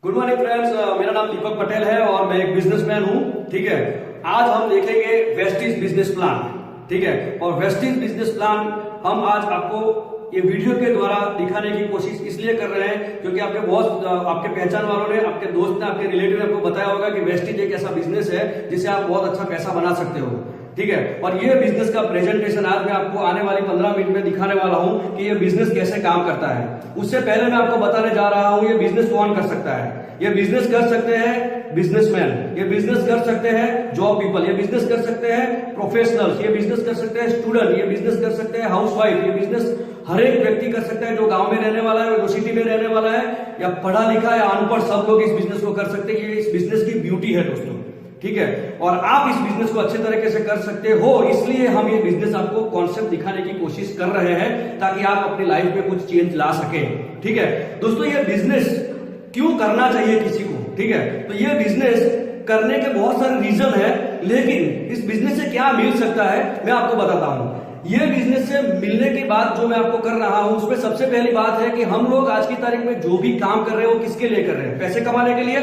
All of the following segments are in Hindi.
गुड मॉर्निंग फ्रेंड्स, मेरा नाम दीपक पटेल है और मैं एक बिजनेसमैन हूं। ठीक है, आज हम देखेंगे वेस्टीज बिजनेस प्लान। ठीक है, और वेस्टीज बिजनेस प्लान हम आज आपको ये वीडियो के द्वारा दिखाने की कोशिश इसलिए कर रहे हैं क्योंकि आपके बहुत आपके पहचान वालों ने, आपके दोस्त ने, आपके रिलेटिव ने आपको बताया होगा कि वेस्टीज एक ऐसा बिजनेस है जिससे आप बहुत अच्छा पैसा बना सकते हो। ठीक है, और ये बिजनेस का प्रेजेंटेशन आज मैं आपको आने वाली 15 मिनट में दिखाने वाला हूं कि ये बिजनेस कैसे काम करता है। उससे पहले मैं आपको बताने जा रहा हूं ये बिजनेस कौन कर सकता है। ये बिजनेस कर सकते हैं बिजनेसमैन, ये बिजनेस कर सकते हैं जॉब पीपल, ये बिजनेस कर सकते हैं प्रोफेशनल्स, ये बिजनेस कर सकते हैं स्टूडेंट, ये बिजनेस कर सकते हैं हाउसवाइफ, ये बिजनेस हर एक व्यक्ति कर सकता है जो गांव में रहने वाला है, जो सिटी में रहने वाला है, या पढ़ा लिखा या अनपढ़, सब लोग इस बिजनेस को कर सकते हैं। ये इस बिजनेस की ब्यूटी है दोस्तों। ठीक है, और आप इस बिजनेस को अच्छे तरीके से कर सकते हो, इसलिए हम ये बिजनेस आपको कॉन्सेप्ट दिखाने की कोशिश कर रहे हैं ताकि आप अपनी लाइफ में कुछ चेंज ला सके। ठीक है दोस्तों, ये बिजनेस क्यों करना चाहिए किसी को। ठीक है, तो ये बिजनेस करने के बहुत सारे रीजन है, लेकिन इस बिजनेस से क्या मिल सकता है मैं आपको बताता हूं। ये बिजनेस से मिलने की बात जो मैं आपको कर रहा हूं उसमें सबसे पहली बात है कि हम लोग आज की तारीख में जो भी काम कर रहे हैं वो किसके लिए कर रहे हैं, पैसे कमाने के लिए।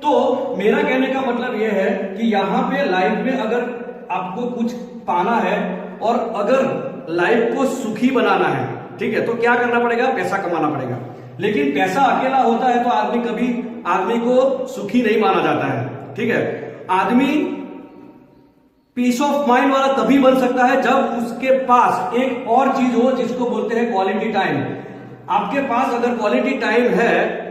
तो मेरा कहने का मतलब यह है कि यहां पे लाइफ में अगर आपको कुछ पाना है और अगर लाइफ को सुखी बनाना है, ठीक है, तो क्या करना पड़ेगा, पैसा कमाना पड़ेगा। लेकिन पैसा अकेला होता है तो आदमी को सुखी नहीं माना जाता है। ठीक है, आदमी पीस ऑफ माइंड वाला तभी बन सकता है जब उसके पास एक और चीज हो जिसको बोलते हैं क्वालिटी टाइम। आपके पास अगर क्वालिटी टाइम है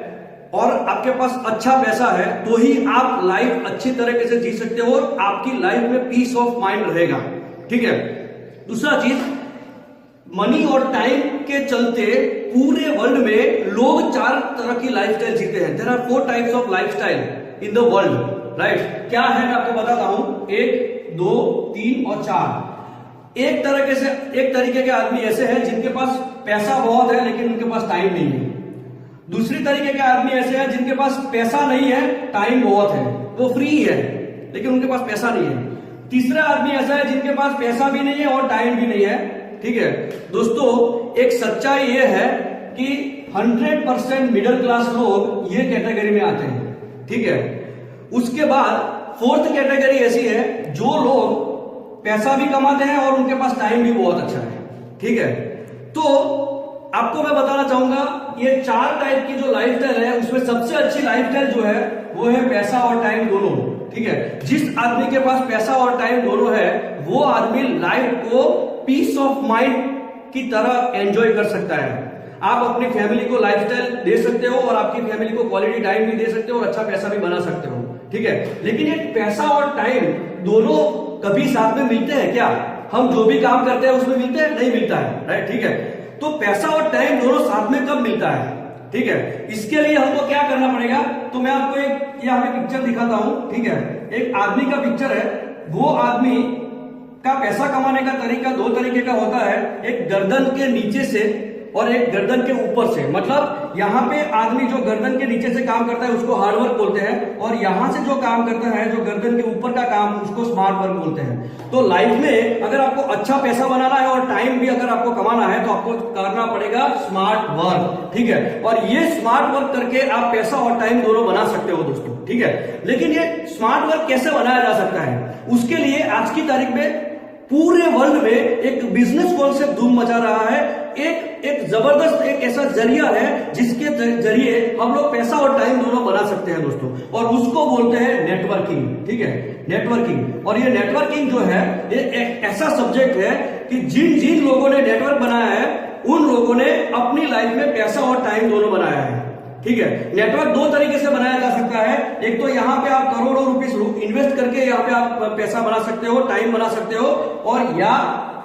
और आपके पास अच्छा पैसा है तो ही आप लाइफ अच्छी तरीके से जी सकते हो और आपकी लाइफ में पीस ऑफ माइंड रहेगा। ठीक है, दूसरा चीज, मनी और टाइम के चलते पूरे वर्ल्ड में लोग 4 तरह की लाइफस्टाइल जीते हैं। There are 4 types of lifestyle in the world. Right, क्या है मैं आपको बताता हूं, 1, 2, 3 और 4। एक तरीके के आदमी ऐसे हैं जिनके पास पैसा बहुत है लेकिन उनके पास टाइम नहीं है। दूसरी तरीके के आदमी ऐसे हैं जिनके पास पैसा नहीं है, टाइम बहुत है, वो फ्री है लेकिन उनके पास पैसा नहीं है। तीसरा आदमी ऐसा है जिनके पास पैसा भी नहीं है और टाइम भी नहीं है। ठीक है दोस्तों, एक सच्चाई ये है कि 100% मिडिल क्लास लोग ये कैटेगरी में आते हैं। ठीक है, उसके बाद 4th कैटेगरी ऐसी है जो लोग पैसा भी कमाते हैं और उनके पास टाइम भी बहुत अच्छा है। ठीक है, तो आपको मैं बताना चाहूंगा ये 4 टाइप की जो लाइफस्टाइल है उसमें सबसे अच्छी लाइफस्टाइल जो है वो है पैसा और टाइम दोनों। ठीक है, जिस आदमी के पास पैसा और टाइम दोनों है वो आदमी लाइफ को पीस ऑफ माइंड की तरह एंजॉय कर सकता है। आप अपनी फैमिली को लाइफस्टाइल दे सकते हो और आपकी फैमिली को क्वालिटी टाइम भी दे सकते हो और अच्छा पैसा भी बना सकते हो। ठीक है, लेकिन ये पैसा और टाइम दोनों कभी साथ में मिलते हैं क्या? हम जो भी काम करते हैं उसमें मिलते हैं? नहीं मिलता है। राइट, ठीक है, तो पैसा और टाइम दोनों साथ में कब मिलता है? ठीक है, इसके लिए हमको क्या करना पड़ेगा, तो मैं आपको एक यहाँ पे पिक्चर दिखाता हूं। ठीक है, एक आदमी का पिक्चर है। वो आदमी का पैसा कमाने का तरीका 2 तरीके का होता है, एक गर्दन के नीचे से और एक गर्दन के ऊपर से। मतलब यहाँ पे आदमी जो गर्दन के नीचे से काम करता है उसको हार्डवर्क बोलते हैं, और यहां से जो काम करता है जो गर्दन के ऊपर का काम उसको स्मार्ट वर्क बोलते हैं। तो लाइफ में अगर आपको अच्छा पैसा बनाना है और टाइम भी अगर आपको कमाना है तो आपको करना पड़ेगा स्मार्ट वर्क। ठीक है, और ये स्मार्ट वर्क करके आप पैसा और टाइम दोनों बना सकते हो दोस्तों। ठीक है, लेकिन ये स्मार्ट वर्क कैसे बनाया जा सकता है, उसके लिए आज की तारीख में पूरे वर्ल्ड में एक बिजनेस कॉन्सेप्ट धूम मचा रहा है। एक जबरदस्त एक ऐसा जरिया है जिसके जरिए हम लोग पैसा और टाइम दोनों बना सकते हैं दोस्तों, और उसको बोलते हैं नेटवर्किंग। ठीक है, नेटवर्किंग। और ये नेटवर्किंग जो है ये एक ऐसा सब्जेक्ट है कि जिन जिन लोगों ने नेटवर्क बनाया है उन लोगों ने अपनी लाइफ में पैसा और टाइम दोनों बनाया है। ठीक है, नेटवर्क 2 तरीके से बनाया जा सकता है। एक तो यहाँ पे आप करोड़ों रुपीस इन्वेस्ट करके यहाँ पे आप पैसा बना सकते हो, टाइम बना सकते हो, और या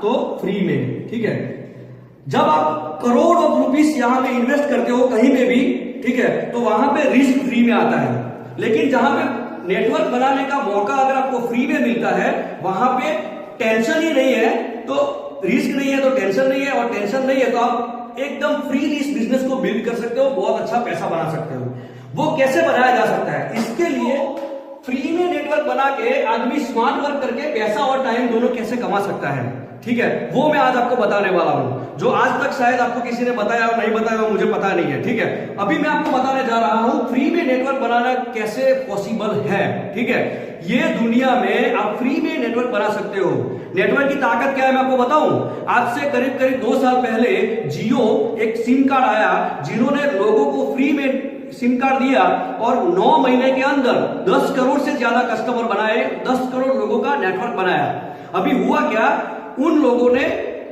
तो फ्री में। ठीक है, जब आप करोड़ों रुपीस यहाँ पे इन्वेस्ट करते हो कहीं पे भी, ठीक है, तो वहां पे रिस्क फ्री में आता है। लेकिन जहां पे नेटवर्क बनाने का मौका अगर आपको फ्री में मिलता है वहां पे टेंशन ही नहीं है, तो रिस्क नहीं है तो टेंशन नहीं है, और टेंशन नहीं है तो आप एकदम फ्रीली इस बिजनेस को बिल्ड कर सकते हो, बहुत अच्छा पैसा बना सकते हो। वो कैसे बनाया जा सकता है, इसके लिए फ्री में नेटवर्क बना के आदमी स्मार्ट वर्क करके पैसा और टाइम दोनों कैसे कमा सकता है। ठीक है, वो मैं आज आपको बताने वाला हूं, जो आज तक शायद आपको किसी ने बताया और नहीं बताया हो, मुझे पता नहीं है। ठीक है, अभी मैं आपको बताने जा रहा हूं फ्री में नेटवर्क बनाना कैसे पॉसिबल है। ठीक है, ये दुनिया में आप फ्री में नेटवर्क बना सकते हो। नेटवर्क की ताकत क्या है मैं आपको बताऊं। आज से करीब करीब 2 साल पहले जियो एक सिम कार्ड आया, जिन्होंने लोगों को फ्री में सिम कार्ड दिया और 9 महीने के अंदर 10 करोड़ से ज्यादा कस्टमर बनाए, 10 करोड़ लोगों का नेटवर्क बनाया। अभी हुआ क्या, उन लोगों ने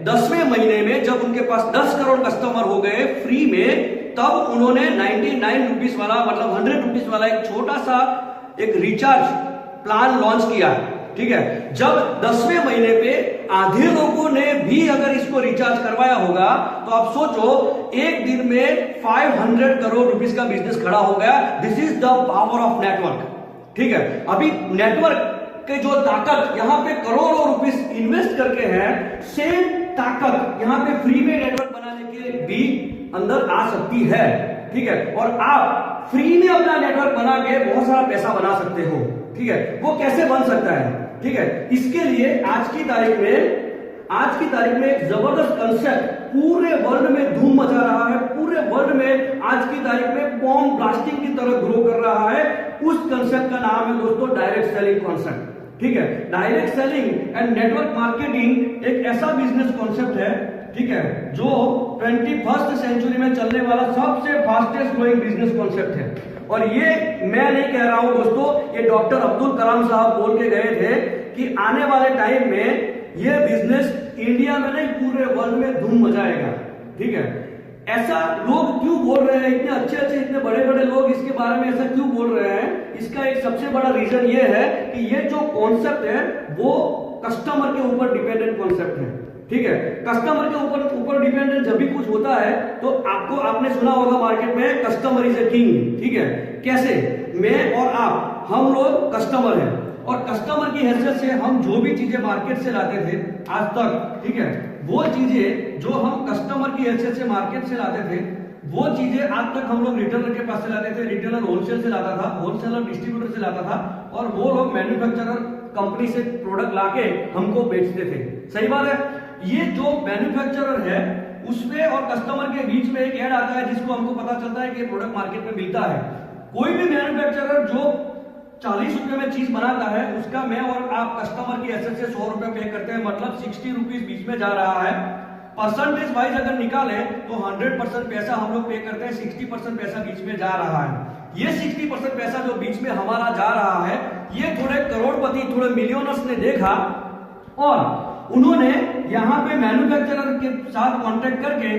10वें महीने में जब उनके पास 10 करोड़ कस्टमर हो गए फ्री में, तब उन्होंने 99 रुपीज वाला मतलब 100 रुपीज वाला एक छोटा सा एक रिचार्ज प्लान लॉन्च किया। ठीक है, जब 10वें महीने पे आधे लोगों ने भी अगर इसको रिचार्ज करवाया होगा तो आप सोचो एक दिन में 500 करोड़ रुपीस का बिजनेस खड़ा हो गया। This is the power of network. ठीक है, अभी नेटवर्क के जो ताकत यहाँ पे करोड़ों रुपीस इन्वेस्ट करके है, सेम ताकत यहाँ पे फ्री में नेटवर्क बनाने के भी अंदर आ सकती है। ठीक है, और आप फ्री में अपना नेटवर्क बना के बहुत सारा पैसा बना सकते हो। ठीक है, वो कैसे बन सकता है? ठीक है, इसके लिए आज की तारीख में एक जबरदस्त कंसेप्ट पूरे वर्ल्ड में धूम मचा रहा है, पूरे वर्ल्ड में आज की तारीख में बॉम्ब ब्लास्टिंग की तरह ग्रो कर रहा है। उस कंसेप्ट का नाम है दोस्तों डायरेक्ट सेलिंग कॉन्सेप्ट। ठीक है, direct selling and network marketing एक ऐसा बिजनेस कॉन्सेप्ट है, ठीक है, जो 21st सेंचुरी में चलने वाला सबसे फास्टेस्ट ग्रोइंग बिजनेस कॉन्सेप्ट है। और ये मैं नहीं कह रहा हूं दोस्तों, ये डॉक्टर अब्दुल कलाम साहब बोल के गए थे कि आने वाले टाइम में ये बिजनेस इंडिया में नहीं पूरे वर्ल्ड में धूम मचाएगा। ठीक है, ऐसा लोग क्यों बोल रहे हैं, इतने अच्छे इतने बड़े बड़े लोग इसके बारे में ऐसा क्यों बोल रहे हैं? इसका एक सबसे बड़ा रीजन ये है कि ये जो कॉन्सेप्ट है वो कस्टमर के ऊपर डिपेंडेंट कॉन्सेप्ट है। ठीक है, कस्टमर के ऊपर डिपेंडेंट जब भी कुछ होता है तो आपने सुना होगा मार्केट में कस्टमर इज ए किंग। ठीक है, कैसे मैं और आप हम लोग कस्टमर हैं और कस्टमर की हैसियत से हम जो भी चीजें मार्केट से लाते थे आज तक, ठीक है, वो चीजें जो हम कस्टमर की हैसियत से मार्केट से लाते थे वो चीजें आज तक हम लोग रिटेलर के पास से लाते थे। रिटेलर होलसेल से लाता था, होलसेलर डिस्ट्रीब्यूटर से लाता था और वो लोग मैन्युफैक्चरर कंपनी से प्रोडक्ट लाके हमको बेचते थे। सही बात है। ये जो मैन्युफैक्चरर है उसमें और कस्टमर के बीच में एक ऐड आता है जिसको हमको पता चलता है कि प्रोडक्ट मार्केट में मिलता है। कोई भी मैन्युफैक्चरर जो 40 रुपए में चीज बनाता है उसका मैं और आप कस्टमर की हैसियत से 100 रुपए पे करते हैं, मतलब 60 रुपीज बीच में जा रहा है। परसेंटेज वाइज अगर निकाले तो 100% पैसा हम लोग पे करते हैं, 60% पैसा बीच में जा रहा है। ये 60% पैसा जो बीच में हमारा जा रहा है ये थोड़े करोड़पति थोड़े मिलियनर्स ने देखा और उन्होंने यहाँ पे मैन्युफैक्चरर के साथ कांटेक्ट करके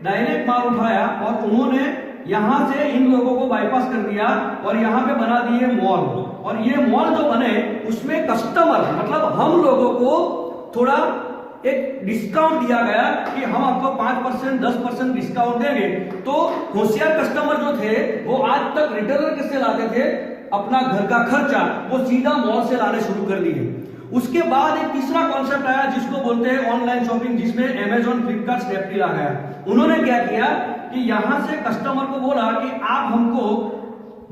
डायरेक्ट माल उठाया और उन्होंने यहाँ से इन लोगों को बाईपास कर दिया और यहाँ पे बना दिए मॉल। और ये मॉल जो बने उसमें कस्टमर मतलब हम लोगों को थोड़ा एक डिस्काउंट दिया गया कि हम आपको 5% 10% डिस्काउंट देंगे। तो होशियार कस्टमर जो थे वो आज तक रिटेलर से लाते थे अपना घर का खर्चा वो सीधा मॉल से लाने शुरू कर दिए। उसके बाद एक तीसरा कॉन्सेप्ट आया जिसको बोलते हैं ऑनलाइन शॉपिंग, जिसमें अमेजॉन, फ्लिपकार्ट, स्नैपडील आ गया। उन्होंने क्या किया कि यहां से कस्टमर को बोला कि आप हमको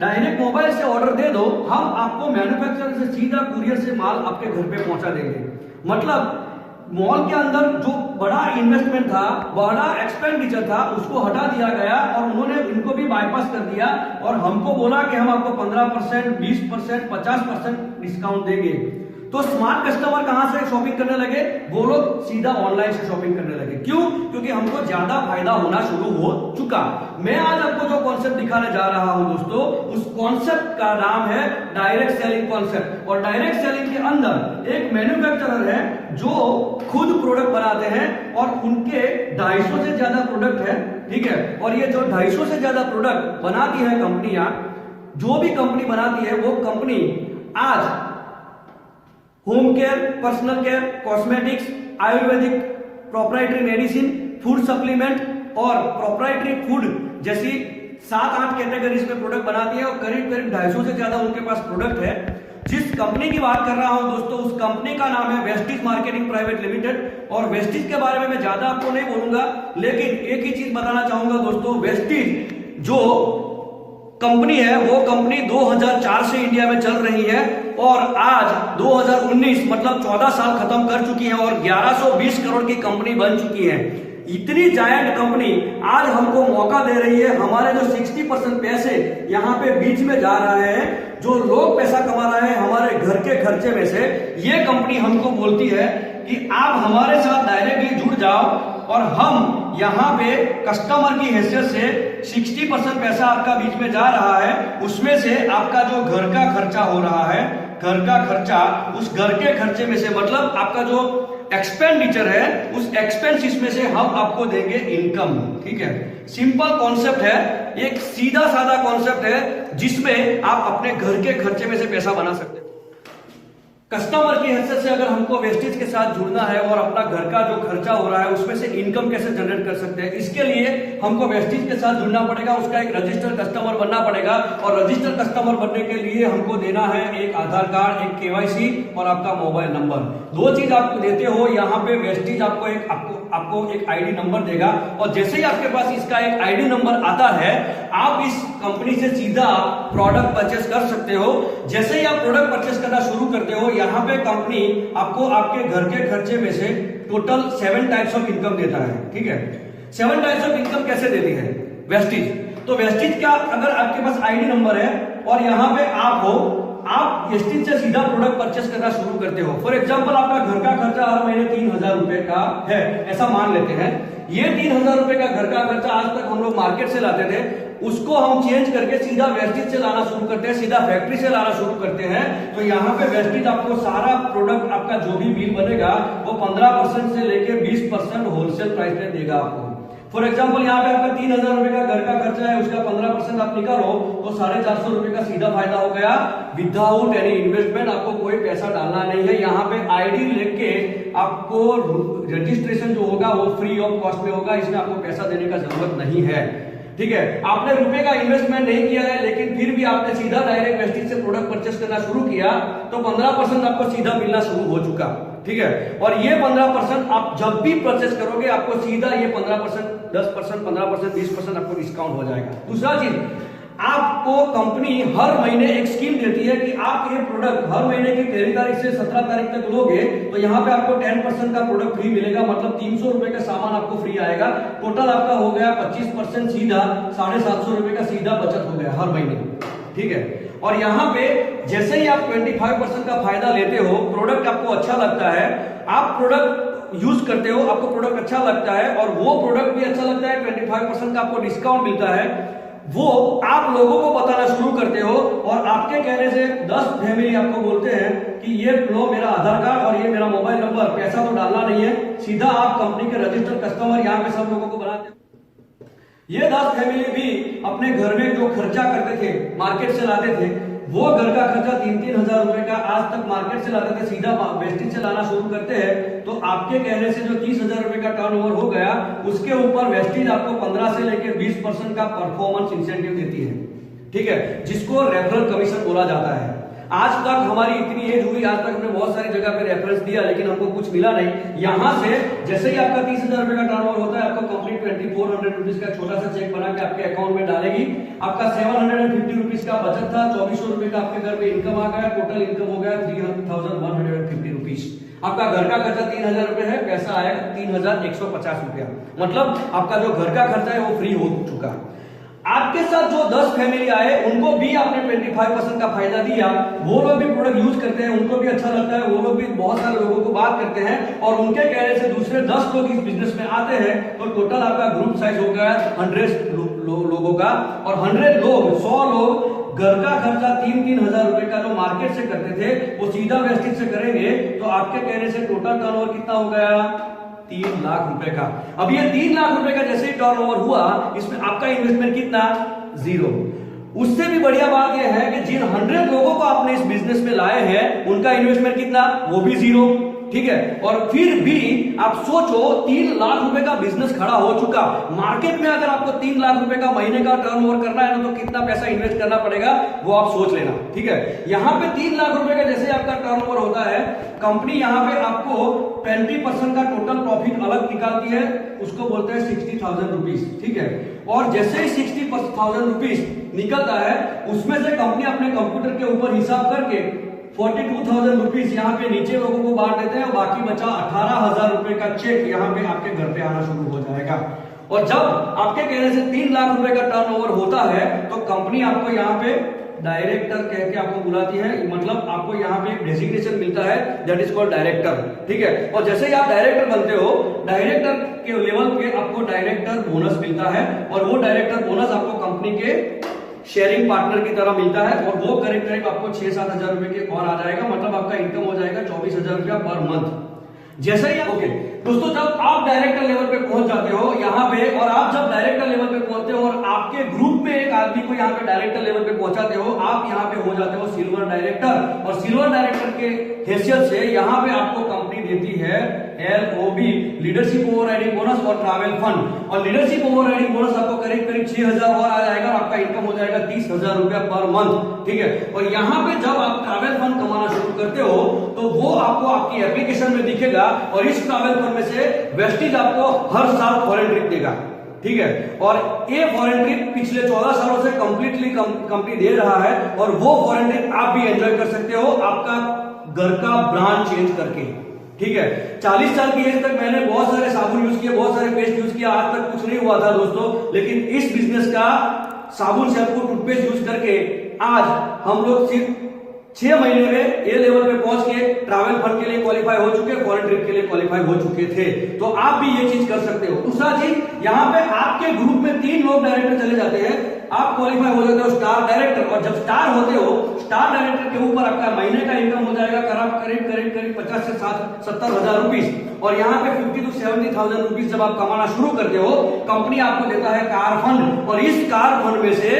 डायरेक्ट मोबाइल से ऑर्डर दे दो, हम आपको मैन्युफैक्चरर से सीधा कुरियर से माल आपके घर पे पहुंचा देंगे। मतलब मॉल के अंदर जो बड़ा इन्वेस्टमेंट था, बड़ा एक्सपेंडिचर था, उसको हटा दिया गया और उन्होंने इनको भी बाईपास कर दिया और हमको बोला कि हम आपको 15%, 20%, 50% डिस्काउंट देंगे। तो स्मार्ट कस्टमर कहां से शॉपिंग करने लगे? वो लोग सीधा ऑनलाइन से शॉपिंग करने लगे। क्यों? क्योंकि हमको ज्यादा फायदा होना शुरू हो चुका। मैं आज आपको जो कॉन्सेप्ट दिखाने जा रहा हूं दोस्तों, उस कॉन्सेप्ट का नाम है डायरेक्ट सेलिंग कॉन्सेप्ट। और डायरेक्ट सेलिंग के अंदर एक मैन्युफैक्चरर है जो खुद प्रोडक्ट बनाते हैं और उनके 250 से ज्यादा प्रोडक्ट है। ठीक है, और ये जो 250 से ज्यादा प्रोडक्ट बनाती है कंपनियां, जो भी कंपनी बनाती है वो कंपनी आज home care, personal care, cosmetics, Ayurvedic, proprietary medicine, food supplement और प्रोप्राइटरी फूड जैसी 7-8 कैटेगरीज में प्रोडक्ट बनाती है और करीब 250 से ज्यादा उनके पास प्रोडक्ट है। जिस कंपनी की बात कर रहा हूं दोस्तों, उस कंपनी का नाम है वेस्टीज मार्केटिंग प्राइवेट लिमिटेड। और वेस्टीज के बारे में मैं ज्यादा आपको नहीं बोलूंगा, लेकिन एक ही चीज बताना चाहूंगा दोस्तों, वेस्टीज जो कंपनी है वो कंपनी 2004 से इंडिया में चल रही है और आज 2019 मतलब 14 साल खत्म कर चुकी है और 1120 करोड़ की कंपनी बन चुकी है। इतनी जायंट कंपनी आज हमको मौका दे रही है। हमारे जो 60% पैसे यहाँ पे बीच में जा रहे हैं, जो लोग पैसा कमा रहे हैं हमारे घर के खर्चे में से, ये कंपनी हमको बोलती है कि आप हमारे साथ डायरेक्टली जुड़ जाओ और हम यहाँ पे कस्टमर की हैसियत से 60% पैसा आपका बीच में जा रहा है, उसमें से आपका जो घर का खर्चा हो रहा है, घर का खर्चा, उस घर के खर्चे में से मतलब आपका जो एक्सपेंडिचर है उस एक्सपेंसिस में से हम आपको देंगे इनकम। ठीक है, सिंपल कॉन्सेप्ट है, एक सीधा साधा कॉन्सेप्ट है जिसमें आप अपने घर के खर्चे में से पैसा बना सकते हैं। कस्टमर की हैसियत से अगर हमको वेस्टेज के साथ जुड़ना है और अपना घर का जो खर्चा हो रहा है उसमें से इनकम कैसे जनरेट कर सकते हैं, इसके लिए हमको वेस्टेज के साथ जुड़ना पड़ेगा, उसका एक रजिस्टर्ड कस्टमर बनना पड़ेगा और रजिस्टर्ड कस्टमर बनने के लिए हमको देना है एक आधार कार्ड, एक केवाईसी और आपका मोबाइल नंबर। दो चीज आप देते हो, यहाँ पे वेस्टेज आपको एक आईडी नंबर देगा और जैसे ही आपके पास इसका एक आईडी नंबर आता है आप इस कंपनी से सीधा प्रोडक्ट परचेस कर सकते हो। जैसे ही आप प्रोडक्ट परचेस करना शुरू करते हो, यहाँ पे कंपनी आपको आपके घर के खर्चे में से टोटल 7 टाइप्स ऑफ इनकम देता है। ठीक है, 7 टाइप्स ऑफ इनकम कैसे देती है वेस्टेज? तो वेस्टेज का अगर आपके पास आईडी नंबर है और यहाँ पे आप हो, आप वेस्टेज से सीधा प्रोडक्ट परचेस करना शुरू करते हो। फॉर एग्जांपल आपका घर का खर्चा हर महीने 3000 रुपए का है, ऐसा मान लेते हैं। ये 3000 रुपए का घर का खर्चा आज तक हम लोग मार्केट से लाते थे, उसको हम चेंज करके सीधा वेस्टेज से लाना शुरू करते हैं, सीधा फैक्ट्री से लाना शुरू करते हैं। तो यहाँ पे वेस्टेज आपको सारा प्रोडक्ट आपका जो भी बिल बनेगा वो 15% से लेके 20% होलसेल प्राइस में देगा आपको। फॉर एग्जाम्पल यहाँ पे आपका 3000 रुपए का घर का खर्चा है, उसका 15% आप निकालो तो 450 रुपए का सीधा फायदा हो गया विदाउट एनी इन्वेस्टमेंट। आपको कोई पैसा डालना नहीं है। यहाँ पे आईडी लेके आपको रजिस्ट्रेशन जो होगा वो फ्री ऑफ कॉस्ट में होगा, इसमें आपको पैसा देने का जरूरत नहीं है। ठीक है, आपने रुपए का इन्वेस्टमेंट नहीं किया है लेकिन फिर भी आपने सीधा डायरेक्ट वेस्टेज से प्रोडक्ट परचेस करना शुरू किया तो 15% आपको सीधा मिलना शुरू हो चुका। ठीक है, और ये 15% आप जब भी परचेस करोगे आपको सीधा ये 15%, 10%, 15%, 20% आपको डिस्काउंट हो जाएगा। दूसरा चीज, आपको कंपनी हर महीने एक स्कीम देती है कि आप ये प्रोडक्ट हर महीने की 13 तारीख से 17 तारीख तक लोगे तो यहाँ पे आपको 10% का प्रोडक्ट फ्री मिलेगा, मतलब 300 रुपए का सामान आपको फ्री आएगा। टोटल आपका हो गया 25% सीधा 750 रुपए का सीधा बचत हो गया हर महीने। ठीक है, और यहाँ पे जैसे ही आप 25% का फायदा लेते हो, प्रोडक्ट आपको अच्छा लगता है, आप प्रोडक्ट यूज करते हो, आपको प्रोडक्ट अच्छा लगता है और वो प्रोडक्ट भी अच्छा लगता है, 25% का आपको डिस्काउंट मिलता है, वो आप लोगों को बताना शुरू करते हो और आपके कहने से 10 फैमिली आपको बोलते हैं कि ये लो मेरा आधार कार्ड और ये मेरा मोबाइल नंबर, पैसा तो डालना नहीं है, सीधा आप कंपनी के रजिस्टर्ड कस्टमर यहाँ पे सब लोगों को बनाते हैं। ये 10 फैमिली भी अपने घर में जो खर्चा करते थे, मार्केट से लाते थे, वो घर का खर्चा 3-3 हजार रुपए का आज तक मार्केट से लाते थे, सीधा वेस्टेज से लाना शुरू करते हैं। तो आपके कहने से जो 30,000 रुपए का टर्नओवर हो गया, उसके ऊपर वेस्टेज आपको 15 से लेकर 20% का परफॉर्मेंस इंसेंटिव देती है। ठीक है, जिसको रेफरल कमीशन बोला जाता है। आज तक हमारी इतनी एज हुई, आज तक हमने बहुत सारी जगह पे रेफरेंस दिया लेकिन हमको कुछ मिला नहीं। यहाँ से जैसे ही आपका 30,000 रुपए का टर्नओवर होता है, आपको कंपनी 2400 रुपीज का छोटा सा चेक बना के आपके अकाउंट में डालेगी। आपका 750 रुपीज का बचत था, 2400 रुपए का आपके घर में इनकम आ गया, टोटल इनकम हो गया 3150 रुपीज। आपका घर का खर्चा 3000 रुपए है, पैसा आएगा 3150 रुपया, मतलब आपका जो घर का खर्चा है वो फ्री हो चुका। आपके साथ जो 10 फैमिली आए उनको भी आपने 25% का फायदा दिया, वो लोग भी प्रोडक्ट यूज करते हैं, उनको भी अच्छा लगता है, वो लोग भी बहुत सारे लोगों को बात करते हैं और उनके कहने से दूसरे 10 लोग इस बिजनेस में आते हैं। तो टोटल आपका ग्रुप साइज हो गया 100 लोगों का, और 100 लोग 100 लोग घर का खर्चा 3-3 हजार रुपए का जो मार्केट से करते थे वो सीधा वेस्टेज से करेंगे। तो आपके कहने से टोटल टर्नओवर कितना हो गया? 3 लाख रुपए का। अब ये 3 लाख रुपए का जैसे ही टर्नओवर हुआ, इसमें आपका इन्वेस्टमेंट कितना? 0। उससे भी बढ़िया बात यह है कि जिन 100 लोगों को आपने इस बिजनेस में लाए हैं उनका इन्वेस्टमेंट कितना? वो भी 0। ठीक है। और फिर भी आप सोचो 3 लाख रुपए का बिजनेस खड़ा हो चुका, मार्केट में अगर आपको 3 लाख रुपए का महीने का टर्नओवर करना है ना, तो कितना पैसा इन्वेस्ट करना पड़ेगा वो आप सोच लेना, ठीक है। यहां पे 3 लाख रुपए का जैसे आपका टर्नओवर होता है, कंपनी यहां पे आपको 20% का टोटल प्रॉफिट अलग निकालती है, उसको बोलते हैं 60,000 रुपीज, ठीक है। और जैसे ही 60,000 रुपीज निकलता है, उसमें से कंपनी अपने कंप्यूटर के ऊपर हिसाब करके 42,000 रुपीज यहाँ पे नीचे लोगों को बांट देते हैं, और बाकी बचा 18,000 रुपए का चेक यहाँ पे आपके घर पे आना शुरू हो जाएगा। और जब आपके कहने से 3 लाख रुपए का टर्नओवर होता है, तो कंपनी आपको यहाँ पे डायरेक्टर कह के आपको बुलाती है, मतलब आपको यहाँ पे एक डेजिग्नेशन मिलता है, दैट इज कॉल्ड डायरेक्टर, ठीक है। और जैसे ही आप डायरेक्टर बनते हो, डायरेक्टर के लेवल पे आपको डायरेक्टर बोनस मिलता है, और वो डायरेक्टर बोनस आपको कंपनी के शेयरिंग पार्टनर की तरह मिलता है, और वो करीब करीब आपको 6-7 हजार रुपए के और आ जाएगा, मतलब आपका इनकम हो जाएगा 24,000 रुपया पर मंथ। जैसे ही ओके दोस्तों, जब आप डायरेक्टर लेवल पे पहुंच जाते हो यहाँ पे, और आप जब डायरेक्टर लेवल पे पहुंचते हो और आपके ग्रुप में एक आदमी को यहाँ पे डायरेक्टर लेवल पे पहुंचाते हो, आप यहाँ पे हो जाते हो सिल्वर डायरेक्टर। और सिल्वर डायरेक्टर के हैसियत से यहाँ पे आपको कंपनी देती है LOB, लीडरशिप ओवरराइडिंग बोनस और ट्रैवल फंड। और लीडरशिप ओवरराइडिंग बोनस आपको करीब करीब 6,000 और आ जाएगा, और आपका इनकम हो जाएगा 30,000 रुपया पर मंथ, ठीक है। और यहाँ पे जब आप ट्रैवल फंड कमाना शुरू करते हो, तो वो आपको आपकी एप्लीकेशन में दिखेगा, और इस ट्रैवल फंड में से वेस्टिज आपको हर साल फॉरेन ट्रिप देगा, ठीक है। और ये फॉरेन ट्रिप पिछले 14 सालों से कंप्लीटली कंपनी दे रहा है, और वो फॉरेन ट्रिप आप भी एंजॉय कर सकते हो आपका घर का ब्रांड चेंज करके, ठीक है। 40 साल की एज तक मैंने बहुत सारे साबुन यूज किए, बहुत सारे पेस्ट यूज किया, आज तक कुछ नहीं हुआ था दोस्तों, लेकिन इस बिजनेस का साबुन शैम्पू टूथपेस्ट यूज करके आज हम लोग सिर्फ 6 महीने में ये लेवल पे पहुंच के ट्रैवल फंड के लिए क्वालिफाई हो चुके, फॉरेन ट्रिप के लिए क्वालिफाई हो चुके थे। तो आप भी ये चीज कर सकते हो। दूसरा चीज, यहाँ पे आपके ग्रुप में 3 लोग डायरेक्टर चले जाते हैं, आप क्वालिफाई हो जाते हो स्टार डायरेक्टर। और जब स्टार होते हो, स्टार डायरेक्टर के ऊपर आपका महीने का इनकम हो जाएगा करीब 50 से 70 हजार रुपीज। और यहाँ पे 50 to 70,000 रुपीज जब आप कमाना शुरू करते हो, कंपनी आपको देता है कार फंड, और इस कार फंड में से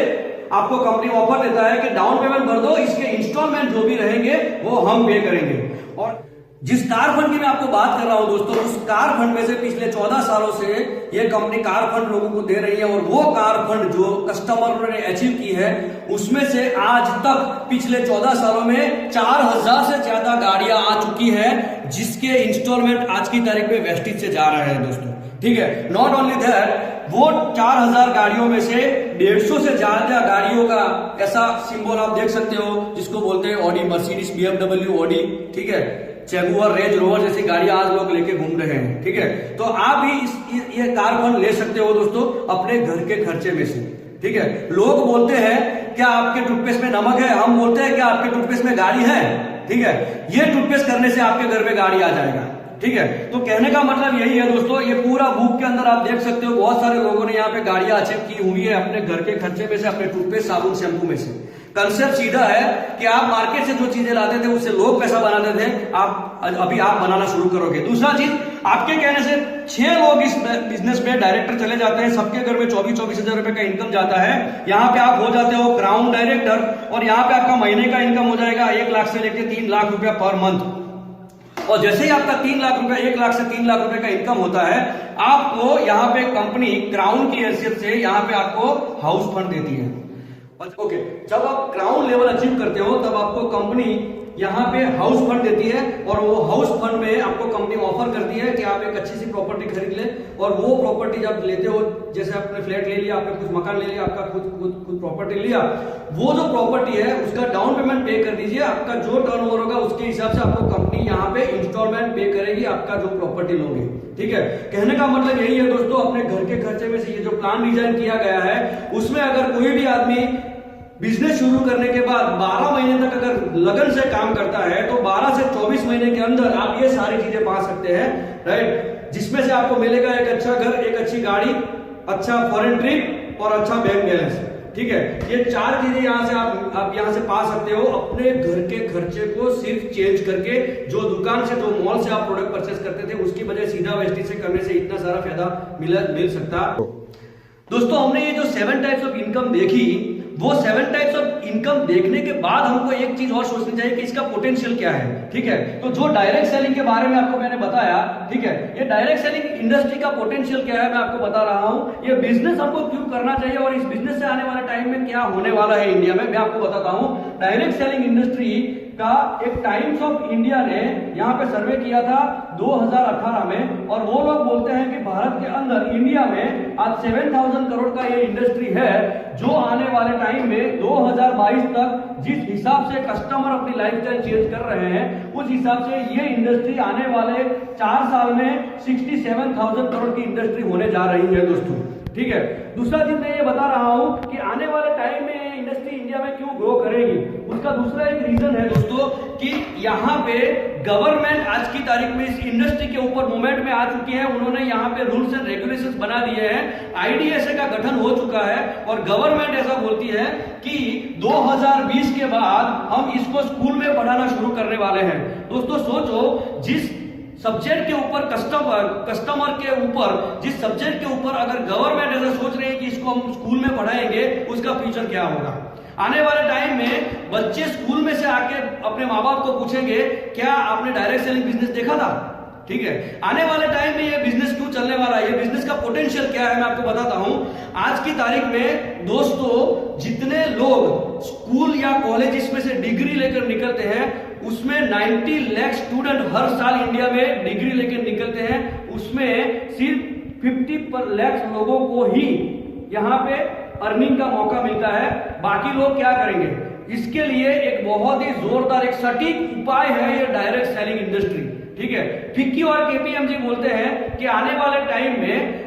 आपको कंपनी ऑफर देता है कि डाउन पेमेंट भर दो, इसके इंस्टॉलमेंट जो भी रहेंगे वो हम पे करेंगे। और जिस कार फंड की मैं आपको बात कर रहा हूं दोस्तों, उस कार फंड में से पिछले 14 सालों से ये कंपनी कार फंड लोगों को दे रही है, और वो कार फंड जो कस्टमर ने अचीव की है, उसमें से आज तक पिछले 14 सालों में 4,000 से ज्यादा गाड़ियां आ चुकी है, जिसके इंस्टॉलमेंट आज की तारीख में वेस्टिज से जा रहा है दोस्तों, ठीक है। नॉट ओनली दैट, वो 4,000 गाड़ियों में से 150 से ज्यादा गाड़ियों का ऐसा सिंबल आप देख सकते हो, जिसको बोलते हैं ऑडी, मर्सिडीज, BMW, ऑडी, ठीक है, जगुआर, रेंज रोवर जैसी गाड़ियां आज लोग लेके घूम रहे हैं, ठीक है। तो आप भी ये कार फंड ले सकते हो दोस्तों अपने घर के खर्चे में से, ठीक है। लोग बोलते हैं क्या आपके टूथपेस्ट में नमक है, हम बोलते हैं क्या आपके टूथपेस्ट में गाड़ी है, ठीक है। ये टूथपेस्ट करने से आपके घर में गाड़ी आ जाएगा, ठीक है। तो कहने का मतलब यही है दोस्तों, ये पूरा बुक के अंदर आप देख सकते हो, बहुत सारे लोगों ने यहाँ पे गाड़ियां अचीव की हुई है अपने घर के खर्चे में से, अपने टूथपेस्ट, साबुन, शैम्पू में से। कंसेप्ट सीधा है कि आप मार्केट से जो चीजें लाते थे उससे लोग पैसा बनाते थे, अभी आप बनाना शुरू करोगे। दूसरा चीज, आपके कहने से 6 लोग इस बिजनेस में डायरेक्टर चले जाते हैं, सबके घर में 24-24 हजार रुपए का इनकम जाता है। यहाँ पे आप हो जाते हो क्राउन डायरेक्टर, और यहाँ पे आपका महीने का इनकम हो जाएगा 1 लाख से लेकर 3 लाख रुपया पर मंथ। और जैसे ही आपका 3 लाख रुपया, 1 लाख से 3 लाख रुपए का इनकम होता है, आपको यहाँ पे कंपनी क्राउन की हैसियत से यहाँ पे आपको हाउस फंड देती है। ओके, जब आप क्राउन लेवल अचीव करते हो, तब आपको कंपनी यहाँ पे हाउस फंड देती है, और वो हाउस फंड में आपको कंपनी ऑफर करती है कि आप एक अच्छी सी प्रॉपर्टी खरीद ले। और वो प्रॉपर्टी जब लेते हो, जैसे आपने फ्लैट ले लिया, आपने कुछ मकान ले लिया, आपका खुद प्रॉपर्टी लिया, वो जो प्रॉपर्टी है उसका डाउन पेमेंट पे कर दीजिए। आपका जो टर्नओवर होगा उसके हिसाब से आपको कंपनी यहाँ पे इंस्टॉलमेंट पे करेगी आपका जो प्रॉपर्टी लोगे, ठीक है। कहने का मतलब यही है दोस्तों, अपने घर के खर्चे में से ये जो प्लान डिजाइन किया गया है, उसमें अगर कोई भी आदमी बिजनेस शुरू करने के बाद 12 महीने तक अगर लगन से काम करता है, तो 12 से 24 महीने के अंदर आप ये सारी चीजें पा सकते हैं, राइट। जिसमें से आपको मिलेगा एक अच्छा घर, एक अच्छी गाड़ी, अच्छा फॉरेन ट्रिप और अच्छा बैंक बैलेंस, ठीक है। ये 4 चीजें यहाँ से आप यहाँ से पा सकते हो अपने घर के खर्चे को सिर्फ चेंज करके। जो दुकान से, जो मॉल से आप प्रोडक्ट परचेस करते थे, उसकी बजाय सीधा वेस्टिज से करने से इतना सारा फायदा मिल सकता। दोस्तों, हमने ये जो 7 टाइप्स ऑफ इनकम देखी, वो 7 टाइप्स ऑफ इनकम देखने के बाद हमको एक चीज और सोचनी चाहिए कि इसका पोटेंशियल क्या है, ठीक है। तो जो डायरेक्ट सेलिंग के बारे में आपको मैंने बताया, ठीक है, ये डायरेक्ट सेलिंग इंडस्ट्री का पोटेंशियल क्या है मैं आपको बता रहा हूं। ये बिजनेस हमको क्यों करना चाहिए और इस बिजनेस से आने वाले टाइम में क्या होने वाला है इंडिया में, मैं आपको बताता हूं। डायरेक्ट सेलिंग इंडस्ट्री का एक टाइम्स ऑफ इंडिया ने यहां पे सर्वे किया था 2018 में, और वो लोग बोलते हैं कि भारत के अंदर इंडिया में आज 7000 करोड़ का ये इंडस्ट्री है, जो आने वाले टाइम में 2022 तक जिस हिसाब से कस्टमर अपनी लाइफस्टाइल चेंज कर रहे हैं, उस हिसाब से ये इंडस्ट्री आने वाले 4 साल में 67,000 करोड़ की इंडस्ट्री होने जा रही है दोस्तों, ठीक है। दूसरा चीज मैं ये बता रहा हूं कि आने वाले टाइम में इंडस्ट्री इंडिया में क्यों ग्रो करेगी, उसका दूसरा एक रीजन है दोस्तों कि यहाँ पे गवर्नमेंट आज की तारीख में इस इंडस्ट्री के ऊपर मूवमेंट में आ चुकी है। उन्होंने यहाँ पे रूल्स एंड रेगुलेशंस बना दिए हैं, आईडीएसए का गठन हो चुका है, और गवर्नमेंट ऐसा बोलती है कि 2020 के बाद हम इसको स्कूल में पढ़ाना शुरू करने वाले हैं। दोस्तों सोचो, जिस सब्जेक्ट के ऊपर कस्टमर के ऊपर जिस सब्जेक्ट के ऊपर अगर गवर्नमेंट ऐसा सोच रही है कि इसको हम स्कूल में पढ़ाएंगे, उसका फ्यूचर क्या होगा। आने वाले टाइम में बच्चे स्कूल में से आके अपने माँ बाप को पूछेंगे क्या आपने डायरेक्ट सेलिंग बिजनेस देखा था, ठीक है। आने वाले टाइम में ये बिजनेस क्यों चलने वाला है, ये बिजनेस का पोटेंशियल क्या है मैं आपको बताता हूं। आज की तारीख में दोस्तों जितने लोग स्कूल या कॉलेज में से डिग्री लेकर निकलते हैं, उसमें 90 लाख स्टूडेंट हर साल इंडिया में डिग्री लेकर निकलते हैं, उसमें सिर्फ 50 लाख लोगों को ही यहाँ पे अर्निंग का मौका मिलता है, बाकी लोग क्या करेंगे। इसके लिए एक बहुत ही जोरदार एक सटीक उपाय है ये डायरेक्ट सेलिंग इंडस्ट्री, ठीक है। फिक्की और केपीएमजी बोलते हैं कि आने वाले टाइम में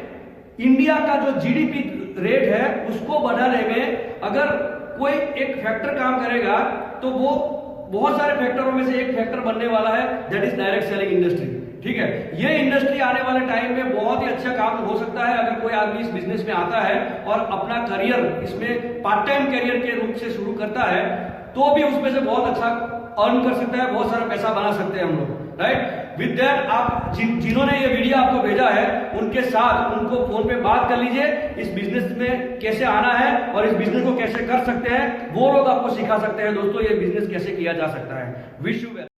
इंडिया का जो जीडीपी रेट है उसको बढ़ाने में अगर कोई एक फैक्टर काम करेगा तो वो बहुत सारे फैक्टरों में से एक फैक्टर बनने वाला है, that is direct selling industry, ठीक है। ये इंडस्ट्री आने वाले टाइम में बहुत ही अच्छा काम हो सकता है अगर कोई आदमी इस बिजनेस में आता है और अपना करियर इसमें पार्ट टाइम करियर के रूप से शुरू करता है, तो भी उसमें से बहुत अच्छा अर्न कर सकता है, बहुत सारा पैसा बना सकते हैं हम लोग, राइट। विद दैट आप जिन्होंने ये वीडियो आपको भेजा है उनके साथ उनको फोन पे बात कर लीजिए, इस बिजनेस में कैसे आना है और इस बिजनेस को कैसे कर सकते हैं, वो लोग आपको सिखा सकते हैं दोस्तों ये बिजनेस कैसे किया जा सकता है। Wish you well.